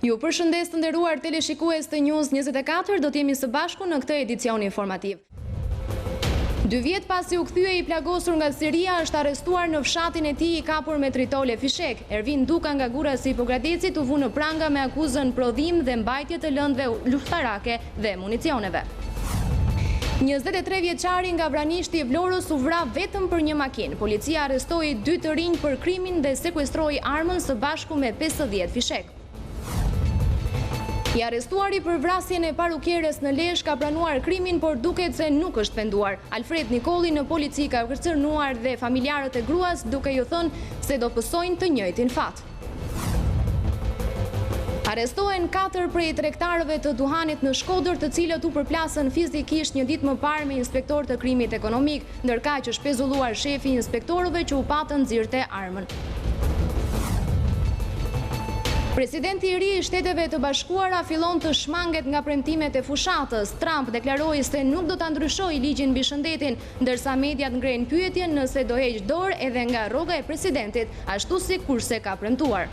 Ju përshëndes të nderuar teleshikues të News 24, do t'jemi së bashku në këtë edicion informativ. 2 vjet pasi u kthye i plagosur nga Siria, është arrestuar në fshatin e tij i kapur me tritole fishek. Ervin Duka nga Gura si Hipokradecit u vu në pranga me akuzën prodhim dhe mbajtje të lëndëve luftërake dhe municioneve. 23 vjeçari nga Vranishti e Vlorës u vra vetëm për një makinë. Policia arrestoi 2 të rinj për krimin dhe sekuestroi armën së bashku me 50 fishek. I arrestuari për vrasjen e parukieres në Lezhë ka pranuar krimin, por duket se nuk është penduar. Alfred Nikolli në polici ka kërcënuar dhe familjarët e gruas, duke ju thënë se do pësojnë të njëjtin fat. Arrestohen 4 prej tregtarëve të duhanit në Shkodër, të cilët u përplasën fizikisht një ditë më parë me inspektor të krimit ekonomik, ndërkaq është pezulluar shefi i inspektorëve që u patën nxirrte armën. Presidenti i ri i Shteteve të Bashkuara fillon të shmanget nga premtimet e fushatës. Trump deklaroi se nuk do ta ndryshojë ligjin mbi shëndetin, ndërsa mediat ngrenë pyetjen nëse do heqë dorë edhe nga rroga e presidentit, ashtu si kurse ka premtuar.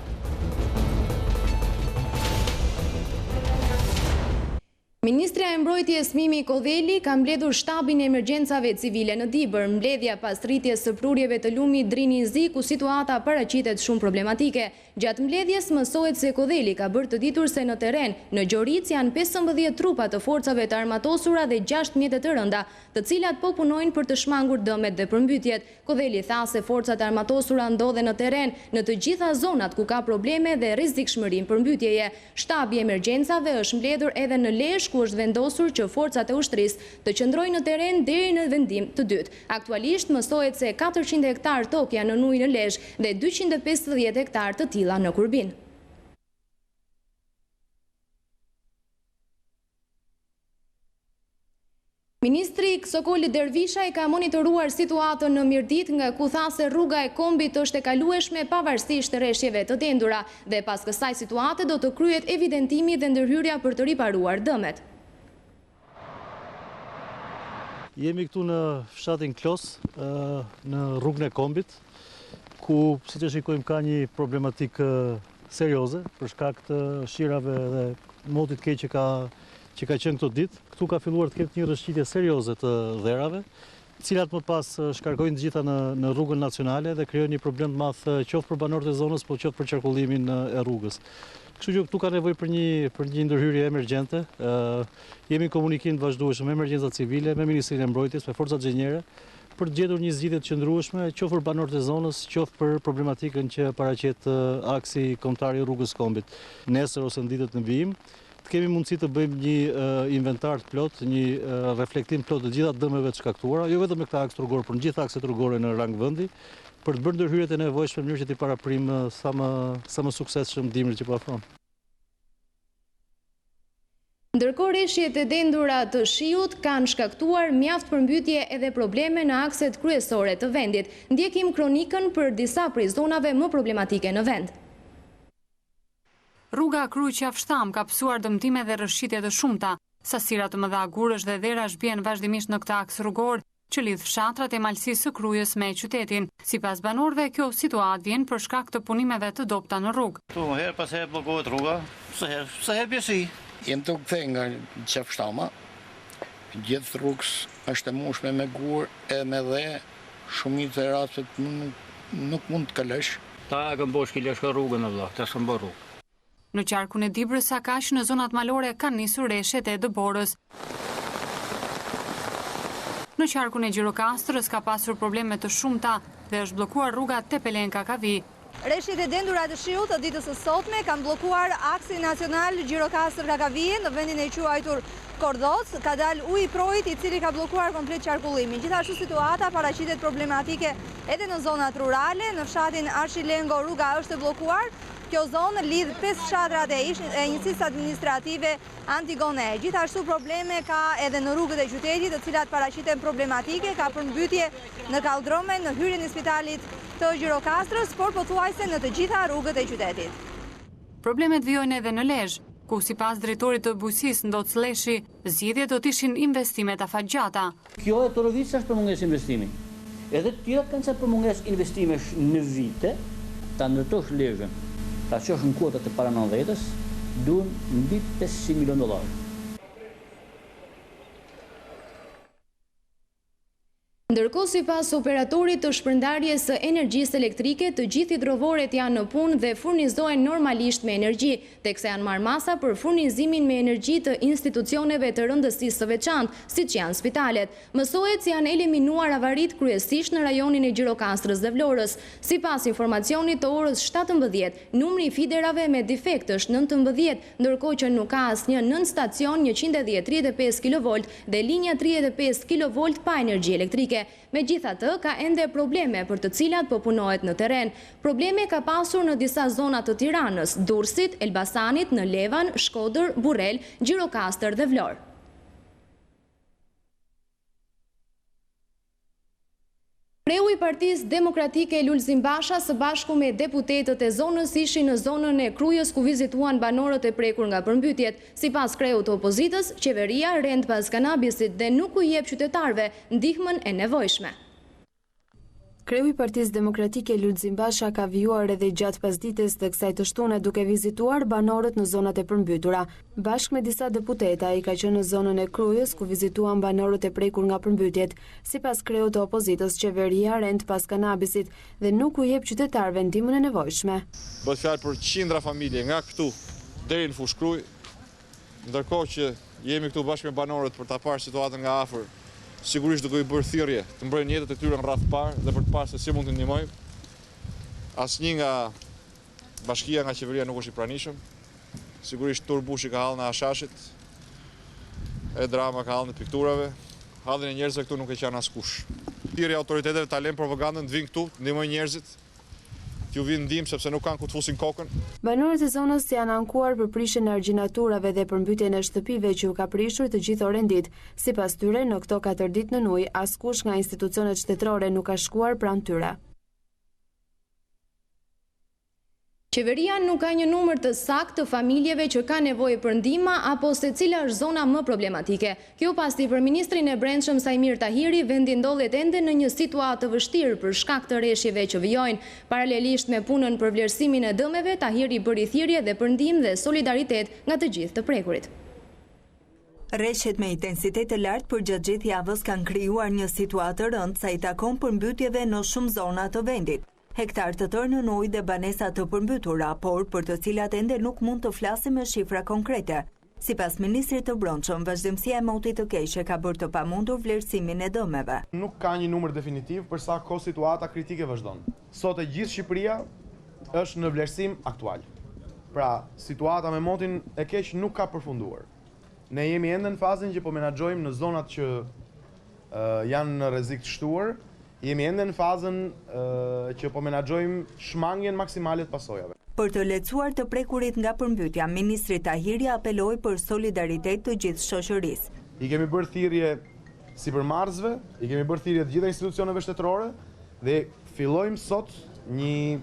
Ministrja e Mbrojtjes Mimi Kodheli ka mbledhur shtabin e emergjencave civile në Dibër, mbledhja pas rritjes së prurjeve të lumit Drini Zi, ku situata paraqitet shumë problematike. Gjatë mbledhjes mësohet se Kodheli ka bërë të ditur se në terren në Gjoric janë 15 trupa të forcave të armatosura dhe 6 mjete të rënda, të cilat po punojnë për të shmangur dëmet dhe përmbytjet. Kodheli tha se forcat armatosura ndodhen në terren në të gjitha zonat ku ka probleme dhe rrezikshmëri përmbytjeje. Shtabi i emergjencave është mbledhur edhe në Lezhë, ku është vendosur që forcat e ushtrisë të qëndrojnë në terren deri në vendim të dytë. Aktualisht mësohet se 400 hektar tokë janë në ujë në Lezhë dhe 250 hektar të tilla në Kurbin. Ministri Sokoli Dervisha i ka monitoruar situatën në Mirdit, nga ku tha se rruga e kombit është e kalueshme pavarësisht rreshjeve të dendura dhe pas kësaj situate do të kryhet evidentimi dhe ndërhyrja për të riparuar dëmet. Jemi këtu në fshatin Klos, në rrugën e kombit, ku siç e shikojmë ka një problematikë serioze për shkak të shirave dhe motit keq që ka qenë këto ditë. Këtu ka filluar të ketë një rrëshqitje serioze të dherave, cilat më pas shkarkojnë të gjitha në rrugën nacionale dhe krijojnë një problem të madh qoftë për banorët e zonës, po qoftë për qarkullimin e rrugës. Kështu që këtu ka nevojë për një ndërhyrje emergjente. Jemi në komunikim të vazhdueshëm me emergjencat civile, me Ministrinë e Mbrojtjes, me forcat gjenjere, për të gjetur një zgjidhje të qëndrueshme, qoftë për banorët e zonës, qoftë për problematikën që paraqet aksi kombëtar i rrugës kombit. Nesër ose në ditët në vijim, kemi mundësi të bëjmë një inventar të plot, një reflektim plot të gjitha dëmeve të shkaktuara, jo vetëm me këtë aks rrugor, por në gjitha akset rrugore në rang vendi, për të bërë ndërhyrjet e nevojshme në mënyrë që t'i paraprim sa më suksesshëm dimrin që po afron. Ndërkohë rreshjet e dendura të shiut kanë shkaktuar mjaft përmbytje edhe probleme në akset kryesore të vendit. Ndjekim kronikën për disa prej zonave më problematike në vend. Rruga Kryqëqafshtam ka pësuar dëmtime dhe rrëshqitje të shumta. Sasira të mëdha gurësh dhe dherash bien vazhdimisht në këtë aks rrugor që lidh fshatrat e malësisë së Krujës me qytetin. Sipas banorëve, kjo situatë vjen për shkak të punimeve të dobta në rrugë. Tu herë pas herë bllokohet rruga, sa herë bjesi. Jem të kthej nga Qafshtama. Gjithë rrugës është e mushme me gurë e me dhe, shumica e rasteve nuk mund të kalosh. Ta e kanë bosh kilesh ka rrugën vëlla, ta s'kan bërë rrugë. Në qarkun e Dibrës sa kaq në zonat malore kanë nisur rreshjet e Dëborës. Në qarkun e Gjirokastrës ka pasur probleme të shumta dhe është bllokuar rruga Tepelenka-Kavi. Rreshjet e dendura të shiut të ditës së sotme kanë bllokuar aksin nacional Gjirokastër-Kakavie në vendin e quajtur Kordoc, ka dalë ujë i projit i cili ka bllokuar komplet qarkullimin. Gjithashtu situata paraqitet problematike edhe në zonat rurale, në fshatin Arshilengo rruga është e bllokuar. Kjo zonë lidh 5 fshatrat e njësisë administrative Antigone. Gjithashtu probleme ka edhe në rrugët e qytetit, të cilat paraqiten problematike, ka përmbytje në kaldromen, në hyrjen e spitalit të Gjirokastrës, por pothuajse në të gjitha rrugët e qytetit. Problemet vijojnë edhe në Lezhë, ku sipas drejtorit të bujqësisë Ndoc Leshi, zgjidhjet do të ishin investimet afatgjata. Kjo e Torovicës është për mungesë investimi. Edhe të tjera kanë për mungesë investimesh në vite, ta ndërtosh Lezhën. Ta qosh në kuotat e para 90-s, duhen mbi $500 milion. Ndërkohë, sipas operatorit të shpërndarjes së energjisë elektrike, të gjithë hidrovoret janë në punë dhe furnizohen normalisht me energji, teksa janë marrë masa për furnizimin me energji të institucioneve të rëndësisë së veçantë, siç janë spitalet. Mësohet se janë eliminuar avarit kryesisht në rajonin e Gjirokastrës dhe Vlorës. Sipas informacionit të orës 17, numri i fiderave me defekt është 19, ndërkohë që nuk ka asnjë nën stacion 110-35 kV dhe linja 35 kV pa energji elektrike. Megjithatë, ka ende probleme për të cilat po punohet në terren. Probleme ka pasur në disa zona të Tiranës, Durrësit, Elbasanit, në Levan, Shkodër, Burrel, Gjirokastër dhe Vlorë. Kreu i Partisë Demokratike Lulzim Basha së bashku me deputetët e zonës ishin në zonën e Krujës ku vizituan banorët e prekur nga përmbytjet. Sipas kreut të opozitës, qeveria rend pas kanabisit dhe nuk u jep qytetarëve ndihmën e nevojshme. Kreu i Partisë Demokratike Lulzim Basha ka vijuar edhe gjatë pasdites të kësaj të shtune duke vizituar banorët në zonat e përmbytura. Bashkë me disa deputeta ai ka qenë në zonën e Krujës ku vizituan banorët e prekur nga përmbytjet. Sipas kreut të opozitës, qeveria rend pas kanabisit dhe nuk u jep qytetarëve ndihmën e nevojshme. Bëhet fjalë për qindra familje nga këtu deri në Fushë Krujë, ndërkohë që jemi këtu bashkë me banorët për ta parë situatën nga afër. Sigurisht duke i bërë thirrje të mbrojnë jetët e tyre në radh parë dhe për të parë se si mund të ndihmojmë. Asnjë nga bashkia nga qeveria nuk është i pranishëm. Sigurisht Turbushi ka hallën e Ashashit, e drama ka hallën e pikturave, hallën e njerëzve këtu nuk e kanë askush. Thirrja e autoriteteve ta lënë propagandën të vinë këtu, të ndihmojnë njerëzit, t'ju vinë ndihmë sepse nuk kanë ku të fusin kokën. Banorët e zonës janë ankuar për prishjen e argjinaturave dhe përmbytjen e shtëpive që u ka prishur të gjithë orën ditë. Sipas tyre, në këto 4 ditë në ujë, askush nga institucionet shtetërore nuk ka shkuar pranë tyre. Qeveria nuk ka një numër të saktë të familjeve që ka nevojë për ndihmë apo se cila është zona më problematike. Kjo pasi për ministrin e Brendshëm Sajmir Tahiri, vendi ndodhet ende në një situatë të vështirë për shkak të rreshjeve që vijojnë. Paralelisht me punën për vlerësimin e dëmeve, Tahiri bëri thirrje dhe për ndihmë dhe solidaritet nga të gjithë të prekurit. Rreshjet me intensitet të lartë për gjatë gjithë javës kanë krijuar një situatë të rëndë sa i takon përmbytjeve në shumë zona të vendit. Hektar të tërë në ujë dhe banesa të përmbytura, por për të cilat ende nuk mund të flasim me shifra konkrete. Sipas ministrit të Brendshëm, vazhdimësia e motit të keqe ka bërë të pamundur vlerësimin e dëmeve. Nuk ka një numër definitiv për sa kohë situata kritike vazhdon. Sot e gjithë Shqipëria është në vlerësim aktual. Pra, situata me motin e keq nuk ka përfunduar. Ne jemi ende në fazën që po menaxhojmë në zonat që janë në rrezik të shtuar. Jemi ende në fazën që po menaxhojmë shmangjen maksimale të pasojave. Për të lehtësuar të prekurit nga përmbytja, ministri Tahiri apeloi për solidaritet të gjithë shoqërisë. I kemi bërë thirrje sipërmarrësve, i kemi bërë thirrje të gjitha institucioneve shtetërore dhe fillojmë sot një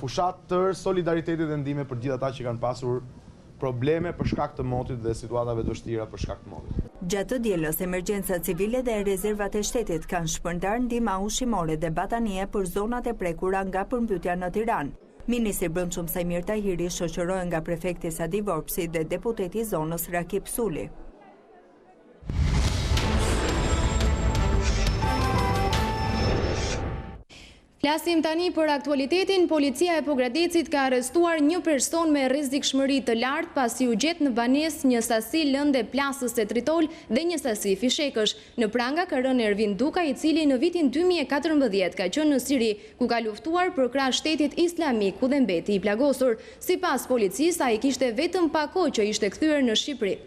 fushat tërë solidaritetit dhe ndihme për gjithë ata që kanë pasur probleme për shkak të motit dhe situatave të vështira për shkak të motit. Gjatë të dielës, emergjenca civile dhe rezervat e shtetit kanë shpërndar ndihma ushqimore dhe batanie për zonat e prekura nga përmbytja në Tiranë. Ministri i Brendshëm Sajmir Tahiri shoqërohen nga prefekti Sadi Vorpsi dhe deputeti i zonës Rakip Suli. Flasim tani për aktualitetin. Policia e Pogradecit ka arrestuar një person me rrezikshmëri të lartë pasi u gjet në banesë një sasi lëndë plasës së tritol dhe një sasi fishekësh. Në pranga ka rënë Ervin Duka, i cili në vitin 2014 ka qenë në Siri, ku ka luftuar për krah shtetit islamik ku dhe mbeti i plagosur. Sipas policisë, ai kishte vetëm pak kohë që ishte kthyer në Shqipëri.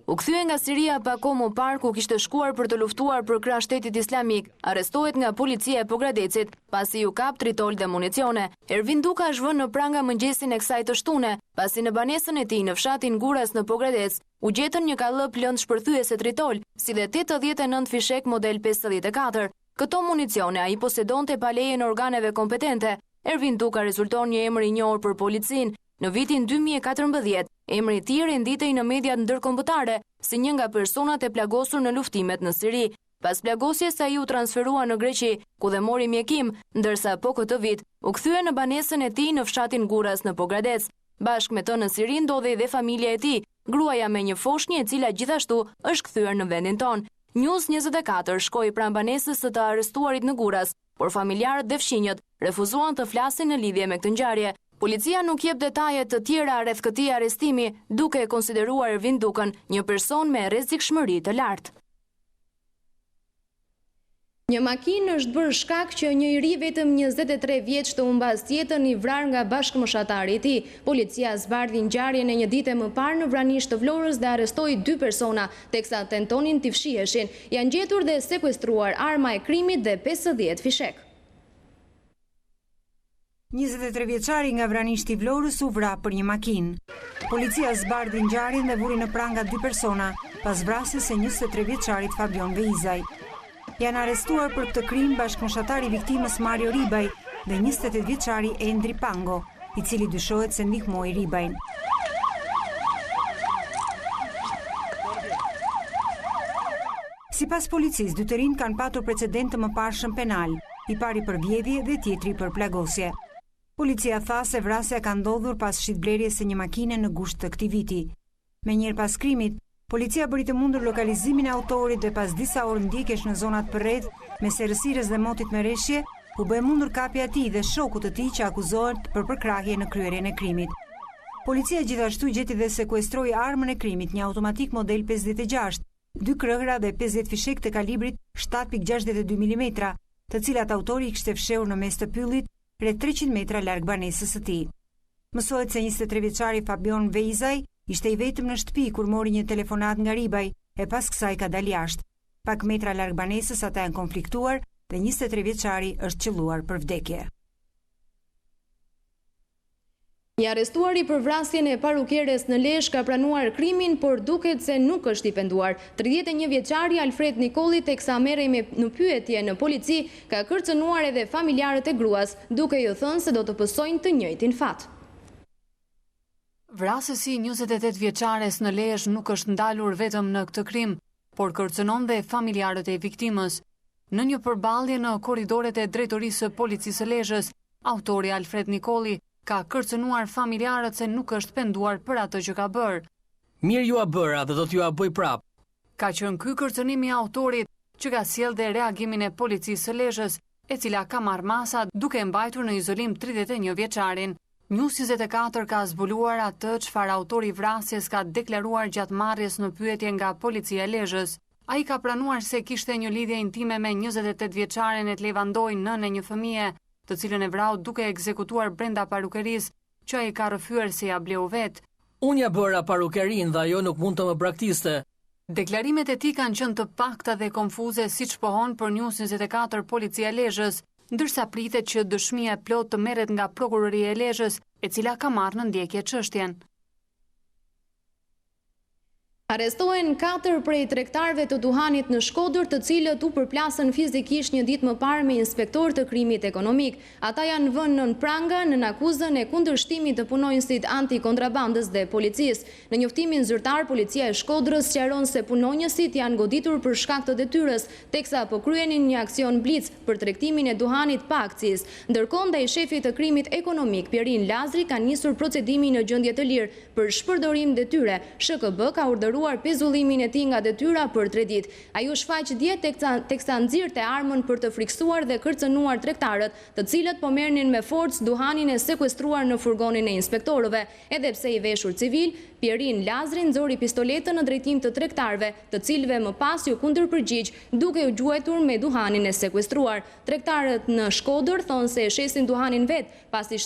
U kthye nga Siria pa kohë më parë ku kishte shkuar për të luftuar për krah shtetit islamik. Arrestohet nga policia e Pogradecit pasi u kap tritol dhe municione. Ervin Duka është vënë në pranga mëngjesin e kësaj të shtune, pasi në banesën e tij në fshatin Guras në Pogradec u gjetën një kallëp lëndë shpërthyese tritol, si dhe 89 fishek model 54. Këto municione ai posedonte pa lejen e organeve kompetente. Ervin Duka rezulton një emër i njohur për policinë. Në vitin 2014, emri i tij renditej në mediat ndërkombëtare si një nga personat e plagosur në luftimet në Siri. Pas plagosjes, ai u transferua në Greqi, ku dhe mori mjekim, ndërsa po këtë vit u kthye në banesën e tij në fshatin Guras në Pogradec. Bashkë me të në Siri ndodhe edhe familja e tij, gruaja me një foshnjë e cila gjithashtu është kthyer në vendin tonë. News 24 shkoi pranë banesës së të arrestuarit në Guras, por familjarët dhe fshinjët refuzuan të flasin në lidhje me këtë ngjarje. Policia nuk jep detaje të tjera rreth këtij arrestimi, duke e konsideruar Ervin Dukën një person me rrezikshmëri të lartë. Një makinë është bërë shkak që një i ri vetëm 23 vjeç të humbas jetën i vrarë nga bashkëmoshatari i tij. Policia zbardhi ngjarjen e një dite më parë në Vranisht të Vlorës dhe arrestoi 2 persona, teksa tentonin t'i fshiheshin. Janë gjetur dhe sekuestruar arma e krimit dhe 50 fishek. 23 vjeçari nga Vranisht i Vlorës u vra për një makinë. Policia zbardhi ngjarjen dhe vuri në pranga 2 persona pas vrasjes së 23 vjeçarit Fabion Veizaj. Janë arrestuar për këtë krim bashkëmoshatari i viktimës Mario Ribaj dhe 28 vjeçari Endri Pango, i cili dyshohet se ndihmoi Ribajin. Sipas policisë, dy të rinj kanë patur precedent të mëparshëm penal, i pari për vjedhje dhe tjetri për plagosje. Policia tha se vrasja ka ndodhur pas shitblerjes së një makine në gusht të këtij viti. Menjëherë pas krimit, policia bëri të mundur lokalizimin e autorit dhe pas disa orë ndjekjesh në zonat përreth me errësirës dhe motit me rreshje, u bë mundur kapja e tij dhe shokut të tij që akuzohet për përkrahje në kryerjen e krimit. Policia gjithashtu gjeti dhe sekuestroi armën e krimit, një automatik model 56, 2 krëhra dhe 50 fishek të kalibrit 7.62 mm, të cilat autori i kishte fshehur në mes të pyllit rreth 300 metra larg banesës së tij. Mësohet se 23 vjeçari Fabion Veizaj ishte i vetëm në shtëpi kur mori një telefonat nga Ribaj e pas kësaj ka dalë jashtë. Pak metra larg banesës ata janë konfliktuar dhe 23 vjeçari është qelluar për vdekje. Një arrestuari për vrasjen e parukeres në Lezhë ka pranuar krimin, por duket se nuk është i penduar. 31 vjeçari Alfred Nikolli, teksa merrej në pyetje në polici, ka kërcënuar edhe familjarët e gruas, duke ju thënë se do të pësojnë të njëjtin fat. Vrasësi 28 vjeçares në Lezhë nuk është ndalur vetëm në këtë krim, por kërcënon dhe familjarët e viktimës. Në një përballje në korridoret e drejtorisë së policisë së Lezhës, autori Alfred Nikolli ka kërcënuar familjarët se nuk është penduar për atë që ka bërë. Mirë ju a bëra dhe do t'ju a bëj prap. Ka qenë ky kërcënimi i autorit që ka sjellë dhe reagimin e policisë së Lezhës, e cila ka marrë masa duke mbajtur në izolim 31 vjeçarin. News 24 ka zbuluar atë çfarë autori i vrasjes ka deklaruar gjatë marrjes në pyetje nga policia e Lezhës. Ai ka pranuar se kishte një lidhje intime me 28 vjeçaren et Levandoj, nënë e një fëmije, të cilën e vrau duke ekzekutuar brenda parukerisë, që ai ka rrëfyer se ja bleu vet. Unë ja bëra parukerin dhe ajo nuk mund të më praktiste. Deklarimet e tij kanë qenë të pakta dhe konfuze, siç pohon për News 24 policia e Lezhës, ndërsa pritet që dëshmia e plot të merret nga prokuroria e Lezhës, e cila ka marrë në ndjekje çështjen. Arrestohen 4 prej tregtarëve të duhanit në Shkodër, të cilët u përplasën fizikisht një ditë më parë me inspektor të krimit ekonomik. Ata janë vënë nën pranga në akuzën e kundërshtimit të punonjësit antikontrabandës dhe policisë. Në njoftimin zyrtar, policia e Shkodrës sqaron se punonjësit janë goditur për shkak të detyrës, teksa po kryenin një aksion blic për tregtimin e duhanit pa akciz. Ndërkohë, ndaj shefit të krimit ekonomik, Pierin Lazri, ka nisur procedimin në gjendje të lirë për shpërdorim detyre. SHKB ka urdhëruar pezullimin e tij nga detyra për 3 ditë. Ai u shfaq dje teksa nxirrte armën për të friksuar dhe kërcënuar tregtarët, të cilët po merrnin me forcë duhanin e sekuestruar në furgonin e inspektorëve. Edhe pse i veshur civil, Pierin Lazri nxori pistoletën në drejtim të tregtarëve, të cilëve më pas u kundërpërgjigj duke u gjuetur me duhanin e sekuestruar. Tregtarët në Shkodër thonë se e shesin duhanin vet, pasi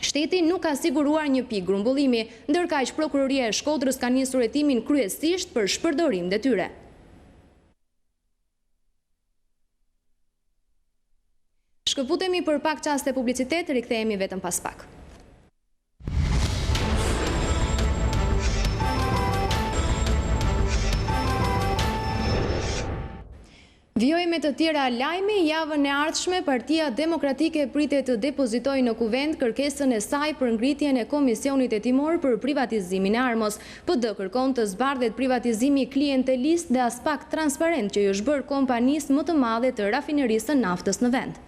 Shteti nuk ka siguruar një pikë grumbullimi, ndërkaq prokuroria e Shkodrës ka nisur hetimin kryesisht për shpërdorim detyre. Shkëputemi për pak çaste publicitet, rikthehemi vetëm pas pak. Vjoj me të tjera lajme, javën e ardhshme, Partia Demokratike pritet të depozitojë në kuvent kërkesën e saj për ngritjen e Komisionit Hetimor për privatizimin e Armos. PD kërkon të zbardhet privatizimi klientelist dhe as pak transparent që i është bërë kompanisë më të madhe të rafinerisë së naftës në vend.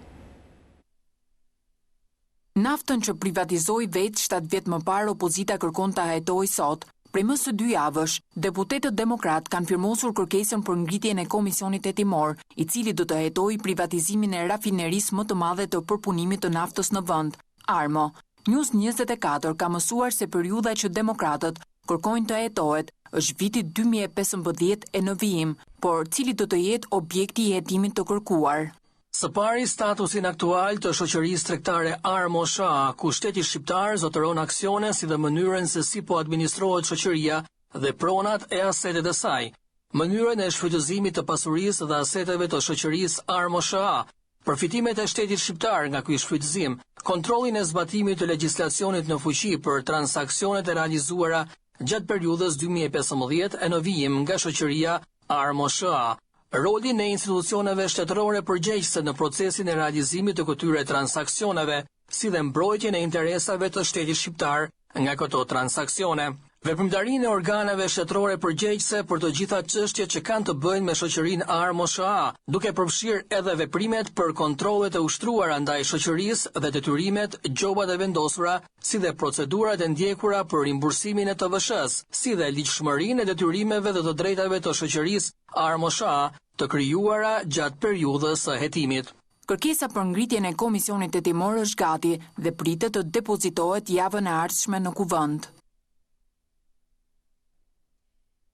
Naftën që privatizoi vetë 7 vjet më parë opozita kërkon ta hetojë sot. Prej më së 2 javësh, deputetët demokrat kanë firmosur kërkesën për ngritjen e komisionit hetimor, i cili do të hetojë privatizimin e rafinerisë më të madhe të përpunimit të naftës në vend, Armo. News 24 ka mësuar se periudha që demokratët kërkojnë të hetohet është viti 2015 e në vijim, por cili do të jetë objekti i hetimit të kërkuar. Së pari, statusin aktual të shoqërisë tregtare Armo SHA, ku shteti shqiptar zotëron aksione si dhe mënyrën se si po administrohet shoqëria dhe pronat e asetet e saj, mënyrën e shfrytëzimit të pasurisë dhe aseteve të shoqërisë Armo SHA, përfitimet e shtetit shqiptar nga ky shfrytëzim, kontrollin e zbatimit të legjislacionit në fuqi për transaksionet e realizuara gjatë periudhës 2015 e në vijim nga shoqëria Armo SHA. Rolin e institucioneve shtetërore përgjegjëse në procesin e realizimit të këtyre transaksioneve, si dhe mbrojtjen e interesave të shtetit shqiptar nga këto transakcione. Veprimtarinë e organeve shtetërore përgjegjëse për të gjitha çështjet që kanë të bëjnë me shoqërinë Armo SHA, duke përfshirë edhe veprimet për kontrollet e ushtruara ndaj shoqërisë dhe detyrimet, gjobat e vendosura, si dhe procedurat e ndjekura për rimbursimin e TVSH-s, si dhe ligjshmërinë e detyrimeve dhe të drejtave të shoqërisë Armo SHA të krijuara gjatë periudhës së hetimit. Kërkesa për ngritjen e komisionit hetimor është gati dhe pritet të depozitohet javën e ardhshme në kuvend.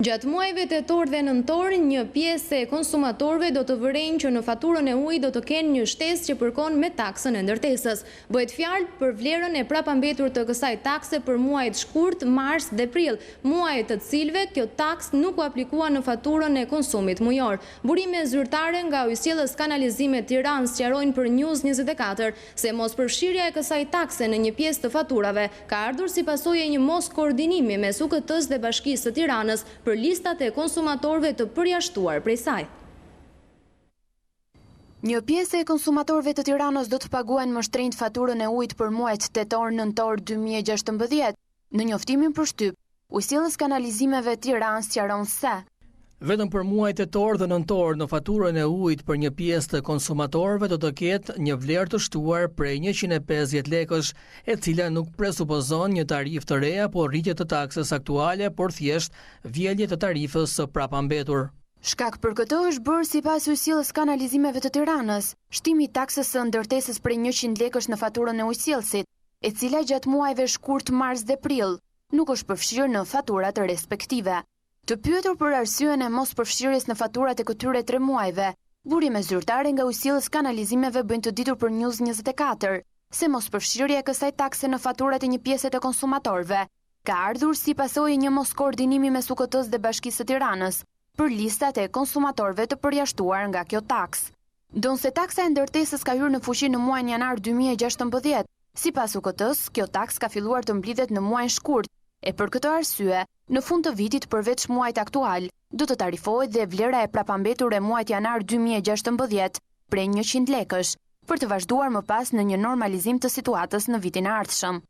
Gjatë muajve tetor dhe nëntor, një pjesë e konsumatorëve do të vërenjë që në faturën e ujit do të kenë një shtesë që përkon me taksën e ndërtesës. Bëhet fjalë për vlerën e prapambetur të kësaj takse për muajt shkurt, mars dhe prill, muajet të cilëve kjo taksë nuk u aplikua në faturën e konsumit mujor. Burime zyrtare nga Ujësiellës Kanalizime Tiranë sqarojnë për News 24 se mospërfshirja e kësaj takse në një pjesë të faturave ka ardhur si pasojë e një mos koordinimi mes UKT-s dhe Bashkisë së Tiranës për listat e konsumatorëve të përjashtuar prej saj. Një pjesë e konsumatorëve të Tiranës do të paguajnë më shtrenjtë faturën e ujit për muajt tetor-nëntor 2016. Në njoftimin për shtyp, Ujësiellës Kanalizimeve Tiranë sqaron se vetëm për muajt tetor dhe nëntor në faturën e ujit për një pjesë të konsumatorëve do të ketë një vlerë të shtuar prej 150 lekësh, e cila nuk presupozon një tarifë të re apo rritje të taksës aktuale, por thjesht vjelje të tarifës së prapambetur. Shkak për këtë është bërë sipas Ujësiellës Kanalizimeve të Tiranës, shtimi i taksës së ndërtesës prej 100 lekësh në faturën e ujësiellësit, e cila gjatë muajve shkurt, mars dhe prill nuk është përfshirë në faturat respektive. Të pyetur për arsyen e mos përfshirjes në faturat e këtyre 3 muajve, burime zyrtare nga Ujësiellës Kanalizimeve bëjnë të ditur për News 24 se mos përfshirja e kësaj takse në faturat e një pjese të konsumatorëve ka ardhur si pasojë e një mos koordinimi mes UKT-s dhe Bashkisë së Tiranës për listat e konsumatorëve të përjashtuar nga kjo taks. Donse taksa e ndërtesës ka hyrë në fuqi në muajin janar 2016, sipas UKT-s, kjo taks ka filluar të mblidhet në muajin shkurt. E për këtë arsye, në fund të vitit përveç muajit aktual, do të tarifohet dhe vlera e prapambetur e muajit janar 2016 prej 100 lekësh, për të vazhduar më pas në një normalizim të situatës në vitin e ardhshëm.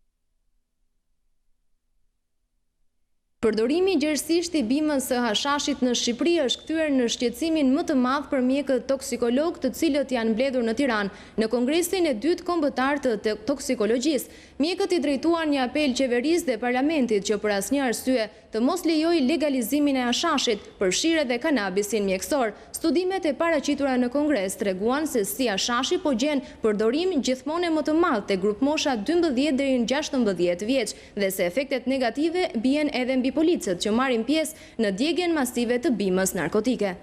Përdorimi gjerësisht i bimës së hashashit në Shqipëri është kthyer në shqetësimin më të madh për mjekët toksikolog, të cilët janë mbledhur në Tiranë në Kongresin e 2 kombëtar të toksikologjisë. Mjekët i drejtuan një apel qeverisë dhe parlamentit që për asnjë arsye të mos lejojë legalizimin e hashashit, përfshirë edhe kanabisin mjekësor. Studimet e paraqitura në Kongres treguan se si hashashi po gjen përdorim gjithmonë më të madh te grup mosha 12 deri në 16 vjeç dhe se efektet negative bien edhe mbi policët që marrin pjesë në djegjen masive të bimës narkotike.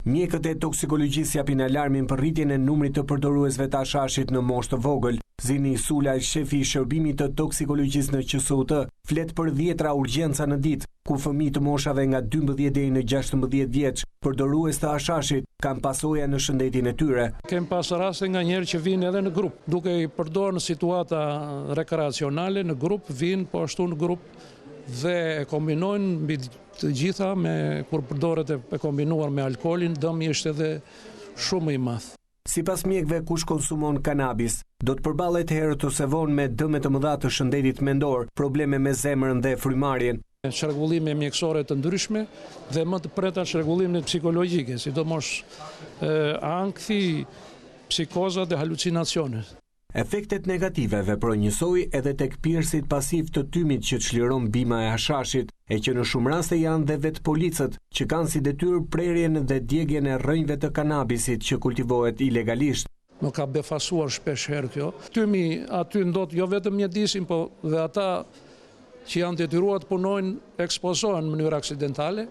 Mjekët e toksikologjisë japin alarmin për rritjen e numrit të përdoruesve të hashashit në moshë të vogël. Zini Sulaj, shefi i shërbimit të toksikologjisë në QSUT, flet për 10 urgjenca në ditë, ku fëmijë të moshave nga 12 deri në 16 vjeç, përdorues të hashashit, kanë pasoja në shëndetin e tyre. Kem pas raste nga njerë që vinë edhe në grup, duke i përdorur në situata rekreacionale, në grup vinë po ashtu në grup dhe e kombinojnë mbi të gjitha kur përdoret e kombinuar me alkoolin, dëmi është edhe shumë i madh. Sipas mjekëve, kush konsumon kanabis do të përballet herët ose vonë me dëme të mëdha të shëndetit mendor, probleme me zemrën dhe frymarrjen. Çrregullime mjekësore të ndryshme dhe më të preta çrregullime psikologjike, sidomos ankthi, psikoza dhe halucinacionet. Efektet negative veprojnë njësoj edhe tek pirësit pasiv të tymit që çliron bima e hashashit, e që në shumë raste janë dhe vetë policët që kanë si detyrë prerjen dhe djegjen e rrënjve të kanabisit që kultivohet ilegalisht. Më ka befasuar shpesh herë kjo. Tymi aty ndot jo vetëm mjedisin, po dhe ata që janë detyruar të punojnë ekspozohen në mënyrë aksidentale.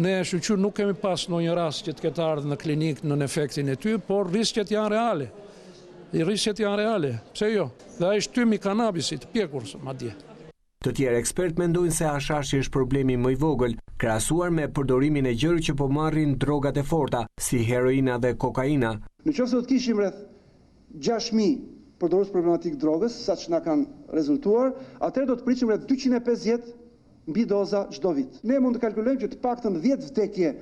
Ne shqyqyr nuk kemi pas në një rast që të ketë ardhë në klinik në efektin e ty, por risket janë reale. Risket janë reale, pse jo? Dhe a ishtë tymi kanabisit, pjekur së ma dje. Të tjerë ekspert mendojnë se hashashi është problemi më i vogël, krahasuar me përdorimin e gjërë që po marrin drogat e forta, si heroina dhe kokaina. Në qoftë se do të kishim rreth 6.000 përdorues problematik drogës, sa që na kanë rezultuar, atëherë do të prisim rreth 250 mbi doza çdo vit. Ne mund të kalkulojmë që të paktën 10 vdekje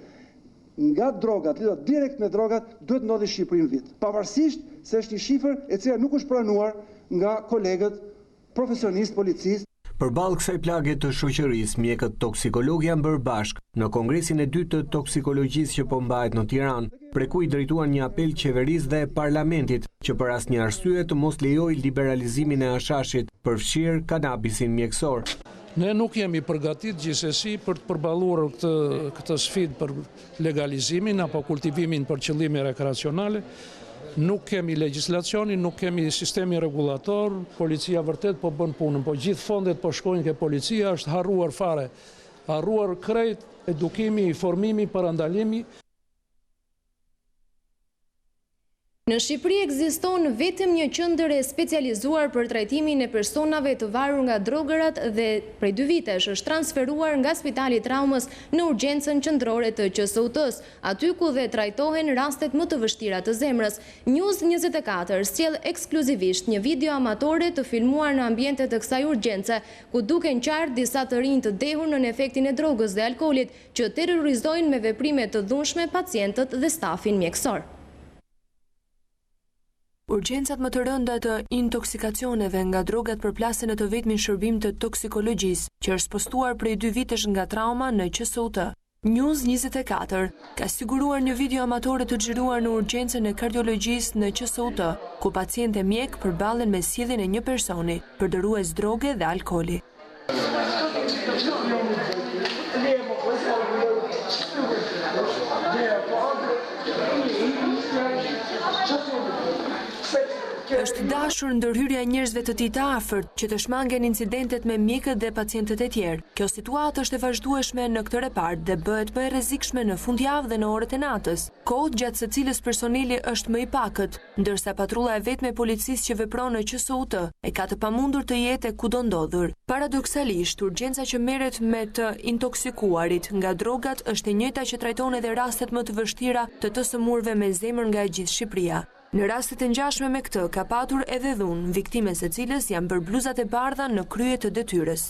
nga drogat, lidhur direkt me drogat, duhet ndodhi në Shqipëri në vit. Pavarësisht se është një shifër e cila nuk është pranuar nga kolegët profesionistë policistë. Përballë kësaj plage të shoqërisë, mjekët toksikologë janë bërë bashkë në Kongresin e 2 të toksikologjisë që po mbahet në Tiranë, preku i drejtuar një apel qeverisë dhe Parlamentit që për asnjë arsye të mos lejojë liberalizimin e hashashit, përfshirë kanabisin mjekësor. Ne nuk jemi përgatit gjithsesi për të përballuar këtë sfidë për legalizimin apo kultivimin për qëllime rekreacionale. Nuk kemi legjislacionin, nuk kemi sistemi regulator, policia vërtet po bën punën, po gjithë fondet po shkojnë ke policia, është harruar fare, harruar krejt edukimi, informimi, parandalimi. Në Shqipëri ekziston vetëm një qendër e specializuar për trajtimin e personave të varur nga drogërat dhe prej 2 vitesh është transferuar nga Spitali i Traumës në urgjencën qendrore të QSUT-s, aty ku dhe trajtohen rastet më të vështira të zemrës. News 24 sjell ekskluzivisht një video amatore të filmuar në ambientet të kësaj urgjence, ku duken qartë disa të rinj të dehur në efektin e drogës dhe alkoolit që terrorizojnë me veprime të dhunshme pacientët dhe stafin mjekësor. Urgjencat më të rënda të intoksikacioneve nga drogat përplasen në të vetmin shërbim të toksikologjisë, që është postuar prej 2 vitesh nga trauma në QSUT. News 24 ka siguruar një video amatore të xhiruar në urgjencën e kardiologjisë në QSUT, ku pacientë e mjek përballen me sjelljen e një personi, përdorrues droge dhe alkooli. Është dashur ndërhyrja e njerëzve të tij të afërt që të shmangen incidentet me mjekët dhe pacientët e tjerë. Kjo situatë është e vazhdueshme në këtë repart dhe bëhet më e rrezikshme në fundjavë dhe në orët e natës, kohë gjatë së cilës personeli është më i pakët, ndërsa patrulla e vetme e policisë që vepron në QSUT e ka të pamundur të jetë kudo ndodhur. Paradoksalisht, urgjenca që merret me të intoksikuarit nga drogat është e njëjta që trajton edhe rastet më të vështira të sëmurëve me zemër nga gjithë Shqipëria. Në rastet e ngjashme me këtë, ka patur edhe dhunë, viktime së cilës janë bërë bluzat e bardha në krye të detyrës.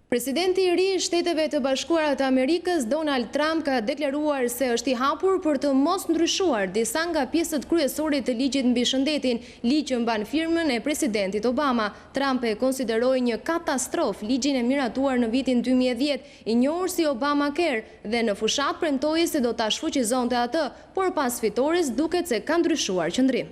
Presidenti i ri i Shteteve të Bashkuara të Amerikës, Donald Trump, ka deklaruar se është i hapur për të mos ndryshuar disa nga pjesët kryesore të ligjit mbi shëndetin, ligj që mban firmën e presidentit Obama. Trump e konsideroi një katastrofë ligjin e miratuar në vitin 2010, i njohur si Obamacare, dhe në fushat premtoi se do ta shfuqizonte atë, por pas fitores duket se ka ndryshuar qëndrim.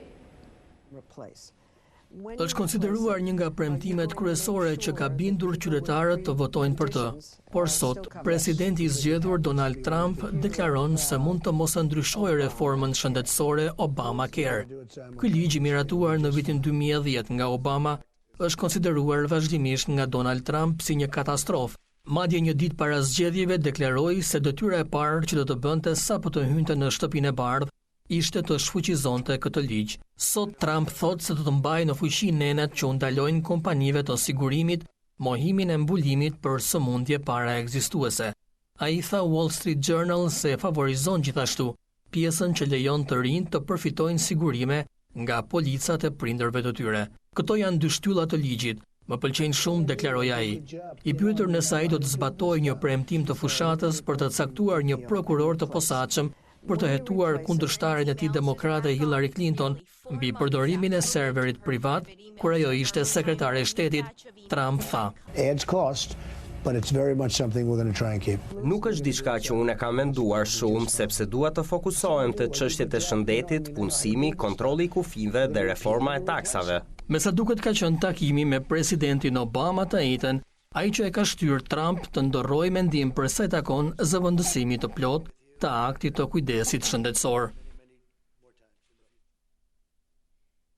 Është konsideruar një nga premtimet kryesore që ka bindur qytetarët të votojnë për të. Por sot, presidenti i zgjedhur Donald Trump deklaron se mund të mos ndryshojë reformën shëndetësore Obamacare. Ky ligj i miratuar në vitin 2010 nga Obama është konsideruar vazhdimisht nga Donald Trump si një katastrofë. Madje një ditë para zgjedhjeve deklaroi se detyra e parë që do të bënte sapo të hynte në shtëpinë e bardhë ishte të shfuqizonte këtë ligj. Sot Trump thot se do të mbajë në fuqi nenet që u ndalojnë kompanive të sigurimit mohimin e mbulimit për sëmundje para ekzistuese. Ai tha Wall Street Journal se favorizon gjithashtu pjesën që lejon të rinjt të përfitojnë sigurime nga policat e prindërve të tyre. Këto janë dy shtyllat të ligjit. Më pëlqejnë shumë, deklaroi ai. I pyetur nëse ai do të zbatojë një premtim të fushatës për të caktuar një prokuror të posaçëm për të hetuar kundërshtaren e tij demokrate Hillary Clinton mbi përdorimin e serverit privat kur ajo ishte sekretare e shtetit, Trump tha: but it's very much something we're going to try and keep. Nuk është diçka që unë e kam menduar shumë, sepse dua të fokusohem te çështjet e shëndetit, punësimi, kontrolli i kufive dhe reforma e taksave. Me sa duket ka qenë takimi me presidentin Obama të njëjtën, ai që e ka shtyr Trump të ndorrojë mendim për sa i takon zëvendësimit të plot të aktit të kujdesit shëndetësor.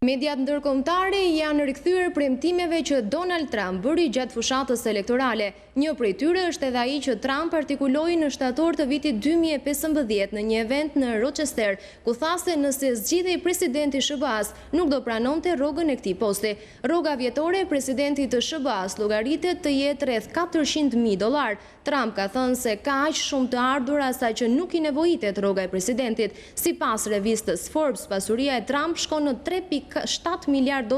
Mediat ndërkombëtare janë rikthyer premtimeve që Donald Trump bëri gjatë fushatës elektorale. Një prej tyre është edhe ai që Trump artikuloi në shtator të vitit 2015 në një event në Rochester, ku tha se nëse zgjidhej presidenti SBA-s, nuk do pranonte rrogën e këtij posti. Rroga vjetore e presidentit të SBA-s llogaritet të jetë rreth $400,000. Trump ka thënë se ka aq shumë të ardhura sa që nuk i nevojitet rroga e presidentit. Sipas revistës Forbes, pasuria e Trump shkon në $3.7 miliard,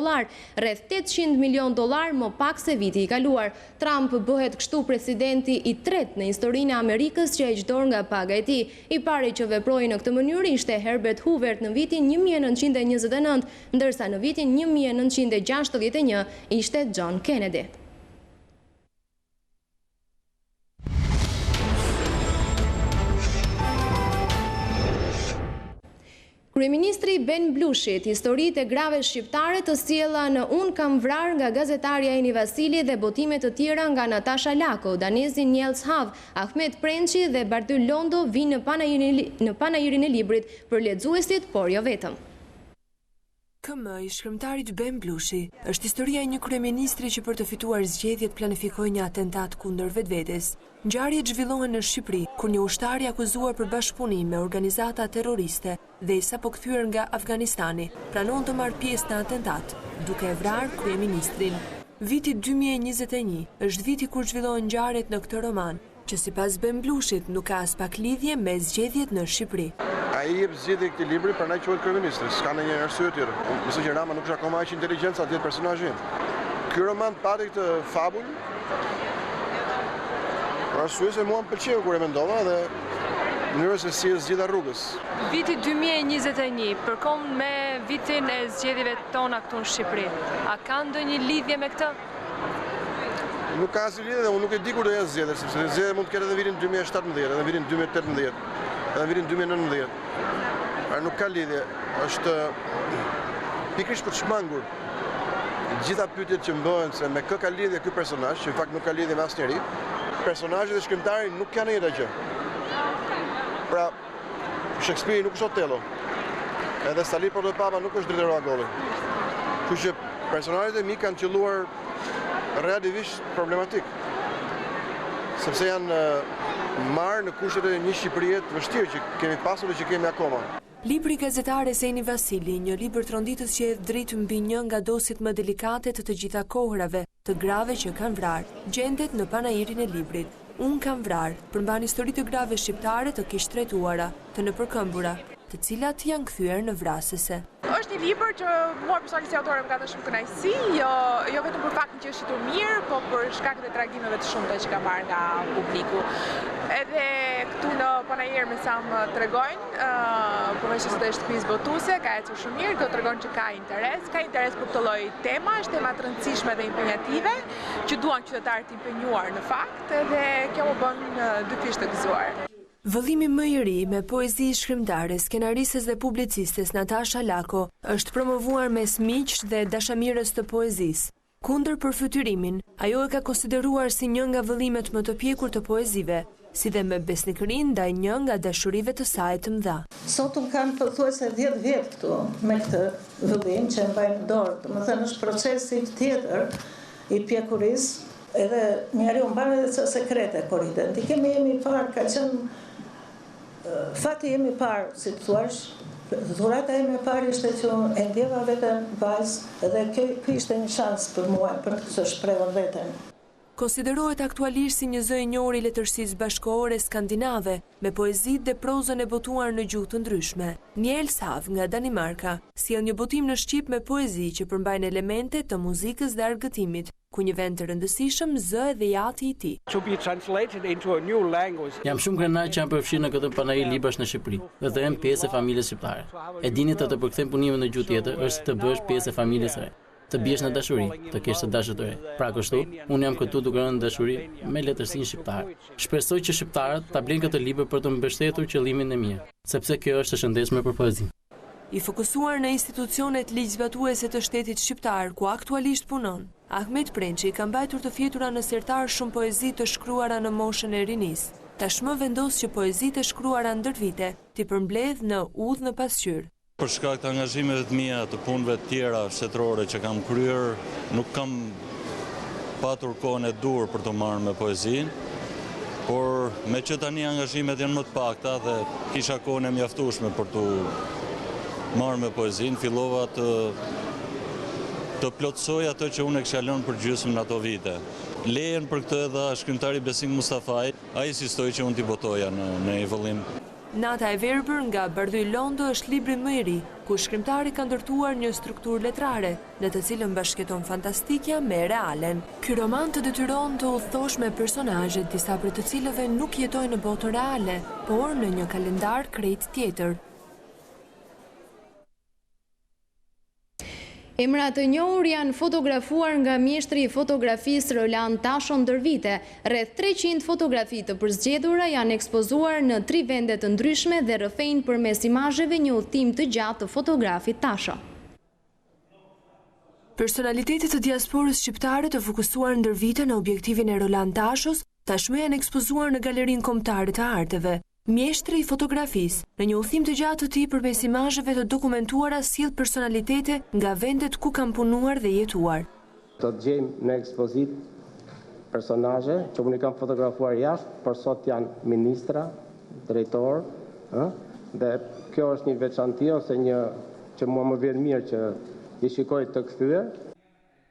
rreth $800 milion më pak se viti i kaluar. Trump bëhet kështu presidenti i tretë në historinë e Amerikës që heq dorë nga paga e tij. I pari që veproi në këtë mënyrë ishte Herbert Hoover në vitin 1929, ndërsa në vitin 1961 ishte John Kennedy. Kryeministri Ben Blushit, historitë e grave shqiptare të sjella në Unë kam vrar nga gazetarja Eni Vasili dhe botime të tjera nga Natasha Lako, Danezi Njels Hav, Ahmet Prençi dhe Bardyl Londo vinë në panajirin e librit për lexuesit, por jo vetëm. KM i shkrimtarit Ben Blushi është historia e një kryeministri që për të fituar zgjedhjet planifikoi një atentat kundër vetvetes. Ngjarjet zhvillohen në Shqipëri, kur një ushtar i akuzuar për bashkëpunim me organizata terroriste dhe i sapo kthyer nga Afganistani, pranon të marrë pjesë në atentat, duke e vrarë kryeministrin. Viti 2021 është viti kur zhvillohen ngjarjet në këtë roman, që sipas Ben Blushit nuk ka as pak lidhje me zgjedhjet në Shqipëri. Ai jep zgjedhje këtij libri, prandaj quhet kryeministri, s'ka ndonjë arsye tjetër. Mësoj që Rama nuk është akoma aq inteligent sa të jetë personazhi. Ky roman pati këtë fabul. Arsye se mua më pëlqeu kur e mendova dhe mënyra se si e zgjidha rrugës. Viti 2021 përkon me vitin e zgjedhjeve tona këtu në Shqipëri. A ka ndonjë lidhje me këtë? Nuk ka asnjë lidhje dhe unë nuk e di kur do jetë zgjedhja, sepse zgjedhja mund të ketë edhe vitin 2017, edhe vitin 2018, edhe vitin 2019. Nuk ka lidhje, është pikërisht për të shmangur gjitha pyetjet që bëhen se me kë ka lidhje ky personazh, që në fakt nuk ka lidhje me asnjëri. Personazhi dhe shkrimtari nuk kanë njëjtë gjë. Pra, Shakespeare nuk është Otello. Edhe Stali për Papa nuk është drejtori Agolli. Kështu që personazhet e mi kanë qelluar relativisht problematik. Sepse janë marrë në kushtet e një Shqipërie të vështirë që kemi pasur dhe që kemi akoma. Libri gazetares Eni Vasili, një libër tronditës që e drejt mbi një nga dosit më delikate të gjitha kohërave, të grave që kanë vrarë, gjendet në panajirin e librit. Unë kam vrarë, përmban histori të grave shqiptare të kishtrejtuara, të nëpërkëmbura, të cilat janë kthyer në vrasëse. Është një libër që mua personalisht si autore më ka dhënë shumë kënaqësi, jo vetëm për faktin që është shitur mirë, po për shkak të tragimeve të shumta që ka marrë nga publiku. Edhe këtu në panajir me sa më tregojnë, përveç se është shtëpi botuese, ka ecur shumë mirë, do tregon që ka interes për këtë lloj tema, është tema të rëndësishme dhe impenjative, që duan qytetarët të impenjuar në fakt, dhe kjo më bën dy fish të gëzuar. Vëllimi më i ri me poezi shkrimtare, skenaristes dhe publicistes Natasha Lako është promovuar mes miq dhe dashamirës të poezisë. Kundër përfytyrimin, ajo e ka konsideruar si një nga vëllimet më të pjekur të poezive, si dhe me besnikërinë ndaj një nga dashurive të saj të mëdha. Sot unë kam pothuajse 10 vjet këtu me këtë vëllim që e mbaj në dorë. Domethënë është procesi tjetër i pjekurisë, edhe njeriu mban edhe ca sekrete kur identikimi jemi parë ka qenë fati jemi parë, si të thuash, dhurata jemi parë ishte që e ndjeva veten vajzë dhe kjo ishte një shans për mua për të shprehur veten. Konsiderohet aktualisht si një zë e njohur i letërsisë bashkëkohore skandinave, me poezitë dhe prozën e botuar në gjuhë të ndryshme. Njels Hav nga Danimarka sjell një botim në shqip me poezi që përmbajnë elemente të muzikës dhe argëtimit, ku një vend të rëndësishëm zë dhe jati i tij. Jam shumë krenar që janë përfshirë në këtë panajir librash në Shqipëri dhe janë pjesë e familjes shqiptare. E dini të përkthem punimin në gjuhë tjetër është të bësh pjesë e familjes së re. të biesh në dashuri, të kesh të dashur të re. Pra kështu, unë jam këtu duke rënë në dashuri me letërsinë shqiptare. Shpresoj që shqiptarët ta blejnë këtë libër për të mbështetur qëllimin e mirë, sepse kjo është e shëndetshme për poezinë. I fokusuar në institucionet ligjzbatuese të shtetit shqiptar, ku aktualisht punon, Ahmet Prençi ka mbajtur të fjetura në sertar shumë poezi të shkruara në moshën e rinisë. Tashmë vendos që poezitë e shkruara ndër vite t'i përmbledh në udhë në pasqyrë. Për shkak të angazhimeve të mia, të punëve të tjera shtetërore që kam kryer, nuk kam patur kohën e dur për të marrë me poezinë, por me që tani angazhimet janë më të pakta dhe kisha kohën e mjaftueshme për të marrë me poezinë, fillova të plotësoj ato që unë e kisha lënë për gjysmë në ato vite. Lejen për këtë edhe shkrimtari Besing Mustafaj, ai insistoi që unë t'i botoja në evollim. Nata e verbër nga Bardhy Londo është libri më i ri, ku shkrimtari ka ndërtuar një strukturë letrare, në të cilën bashkëton fantastikja me realen. Ky roman të detyron të udhëtosh me personazhe, disa prej të cilëve nuk jetojnë në botën reale, por në një kalendar krejt tjetër. Emra të njohur janë fotografuar nga mjeshtri i fotografisë Roland Tasho ndër vite. Rreth 300 fotografi të përzgjedhura janë ekspozuar në 3 vende të ndryshme dhe rrëfejnë përmes imazheve një udhtim të gjatë të fotografit Tasho. Personalitetet të diasporës shqiptare të fokusuar ndër vite në objektivin e Roland Tashos tashmë janë ekspozuar në Galerinë Kombëtare të Arteve. Mjeshtri i fotografisë, në një udhtim të gjatë të tij përmes imazheve të dokumentuara, sjell personalitete nga vendet ku kanë punuar dhe jetuar. Do të gjejmë në ekspozitë personazhe që unë kam fotografuar jashtë, por sot janë ministra, drejtor, dhe kjo është një veçanti ose një që mua më vjen mirë që i shikoj të kthyer.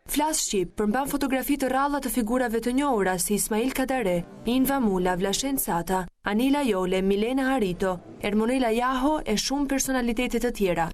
Flas Shqip përmban fotografi të rralla të figurave të njohura si Ismail Kadare, Inva Mula, Vlashen Sata, Anila Jole, Milena Harito, Ermonela Jaho e shumë personalitete të tjera.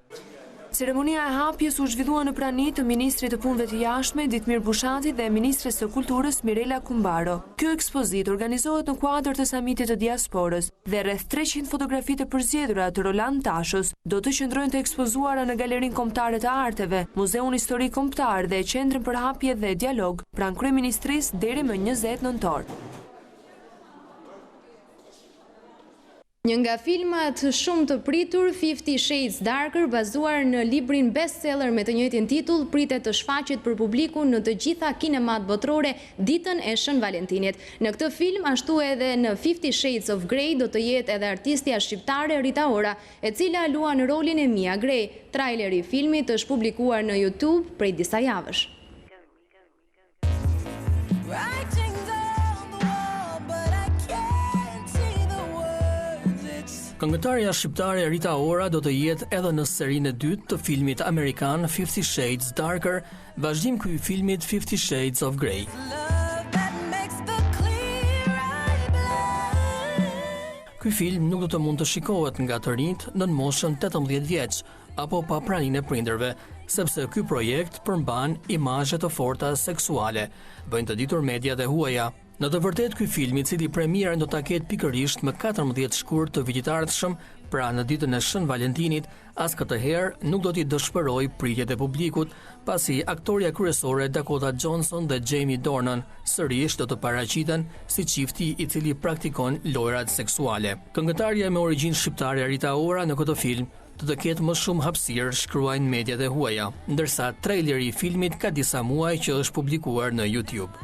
Ceremonia e hapjes u zhvillua në prani të Ministrit të Punëve të Jashtme Ditmir Bushati dhe Ministres së Kulturës Mirela Kumbaro. Kjo ekspozit organizohet në kuadër të samitit të diasporës dhe rreth 300 fotografi të përzgjedhura të Roland Tashos do të qëndrojnë të ekspozuara në Galerinë Kombëtare të Arteve, Muzeun Historik Kombëtar dhe Qendrën për Hapje dhe Dialog pranë Kryeministrisë deri më 20 nëntor. Një nga filmat shumë të pritur, 50 Shades Darker, bazuar në librin bestseller me të njëjtin titull, pritet të shfaqet për publikun në të gjitha kinemat botërore ditën e Shën Valentinit. Në këtë film, ashtu edhe në 50 Shades of Grey, do të jetë edhe artistja shqiptare Rita Ora, e cila luan rolin e Mia Grey. Traileri i filmit është publikuar në YouTube prej disa javësh. Këngëtarja shqiptare Rita Ora do të jetë edhe në serinë e dytë të filmit amerikan 50 Shades Darker, vazhdim ky i filmit 50 Shades of Grey. Ky film nuk do të mund të shikohet nga të rinjt në moshën 18 vjeç apo pa praninë e prindërve, sepse ky projekt përmban imazhe të forta seksuale, bëjnë të ditur mediat e huaja. Në të vërtet, ky film, i cili premierën do ta ketë pikërisht më 14 shkurt të vitit ardhshëm, pra në ditën e Shën Valentinit, as këtë herë nuk do t'i dëshpëroj pritjet e publikut, pasi aktoria kryesore Dakota Johnson dhe Jamie Dornan sërish do të paraqiten si çifti i cili praktikon lojrat seksuale. Këngëtarja me origjinë shqiptare Rita Ora në këtë film do të ketë më shumë hapësirë, shkruajnë mediat e huaja, ndërsa traileri i filmit ka disa muaj që është publikuar në YouTube.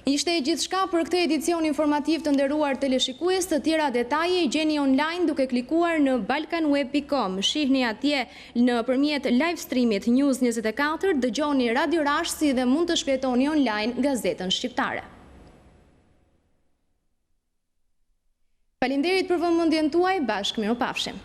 Ishte e gjithçka për këtë edicion informativ të nderuar teleshikues, të tjera detaje i gjeni online duke klikuar në balkanweb.com. Shihni atje nëpërmjet live streamit News 24, dëgjoni Radio Rashësi dhe mund të shkretoni online gazetën shqiptare. Faleminderit për vëmendjen tuaj, bashkë mirupafshim.